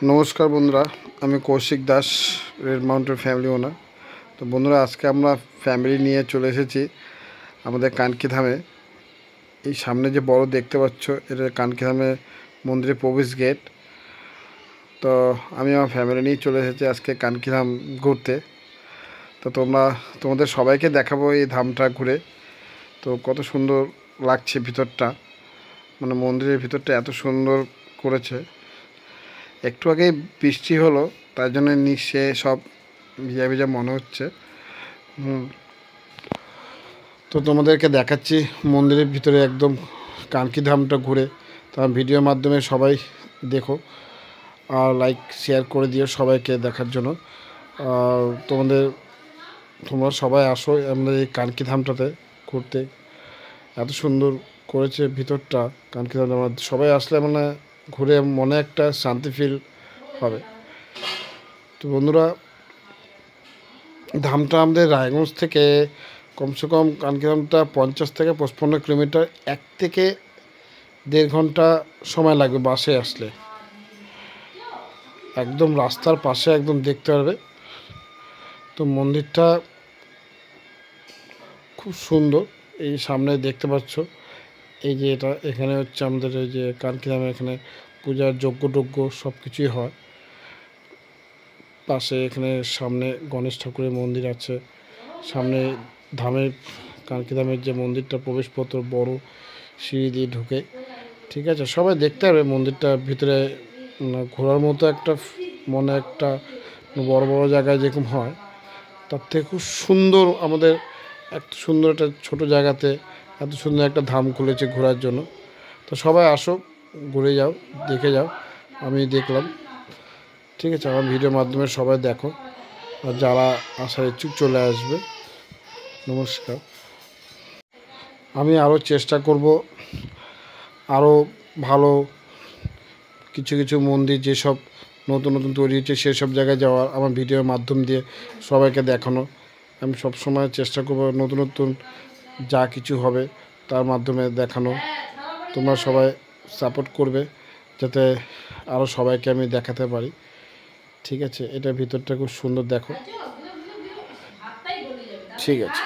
नमस्कार बंधुरा আমি Koushik Das Red Mountain family owner. তো বন্ধুরা আজকে আমরা ফ্যামিলি নিয়ে চলে এসেছি আমাদের কানকি ধামে। এই সামনে যে বড় দেখতে পাচ্ছ এটা কানকি ধামে মন্দিরের প্রবেশ গেট। তো আমি আমার ফ্যামিলি নিয়ে চলে এসেছি আজকে কানকি ধাম ঘুরতে। তো তোমাদের সবাইকে দেখাবো এই ধামটা ঘুরে। তো কত সুন্দর লাগছে ভিতরটা, মানে মন্দিরের ভিতরটা এত সুন্দর করেছে। একটু আগে বৃষ্টি হলো তার জন্য নিচে সব ভিজা ভিজা মনে হচ্ছে। তো তোমাদেরকে দেখাচ্ছি মন্দিরের ভিতরে একদম কানকি ধামটা ঘুরে। তার ভিডিওর মাধ্যমে সবাই দেখো আর লাইক শেয়ার করে দিও সবাইকে দেখার জন্য। তোমরা সবাই আসো আমাদের এই কানকি ধামটাতে ঘুরতে। এত সুন্দর করেছে ভিতরটা কানকি ধাম, সবাই আসলে মানে ঘুরে মনে একটা শান্তি ফিল হবে। তো বন্ধুরা ধামটা আমাদের রায়গঞ্জ থেকে কমসে কম কানকি ধামটা 50 থেকে 55 কিলোমিটার, 1 থেকে 1.5 ঘন্টা সময় লাগবে বাসে আসলে। একদম রাস্তার পাশে একদম দেখতে পারবে। তো মন্দিরটা খুব সুন্দর, এই সামনে দেখতে পাচ্ছ। এই যে এখানে হচ্ছে আমাদের এই যে কানকি ধামে এখানে পূজার যজ্ঞ সব কিছুই হয়। পাশে এখানে সামনে গণেশ ঠাকুরের মন্দির আছে। সামনে ধামের কানকি ধামের যে মন্দিরটা প্রবেশপত্র বড় সিঁড়ি দিয়ে ঢুকে, ঠিক আছে। সবাই দেখতে পারবে মন্দিরটা ভিতরে ঘোরার মতো একটা মনে একটা বড় বড় জায়গায় যেরকম হয় তার থেকে খুব সুন্দর। আমাদের এত সুন্দর একটা ছোটো জায়গাতে এত সুন্দর একটা ধাম খুলেছে ঘোরার জন্য। তো সবাই আসো, ঘুরে যাও, দেখে যাও। আমি দেখলাম, ঠিক আছে। আমার ভিডিওর মাধ্যমে সবাই দেখো, আর যারা আসার ইচ্ছুক চলে আসবে। নমস্কার। আমি আরও চেষ্টা করব আরও ভালো কিছু মন্দির যেসব নতুন তৈরি হচ্ছে সেসব জায়গায় যাওয়ার, আমার ভিডিওর মাধ্যম দিয়ে সবাইকে দেখানো। আমি সব সময় চেষ্টা করব নতুন যা কিছু হবে তার মাধ্যমে দেখানো। তোমরা সবাই সাপোর্ট করবে যাতে আরও সবাইকে আমি দেখাতে পারি, ঠিক আছে। এটার ভিতরটা খুব সুন্দর, দেখো, ঠিক আছে।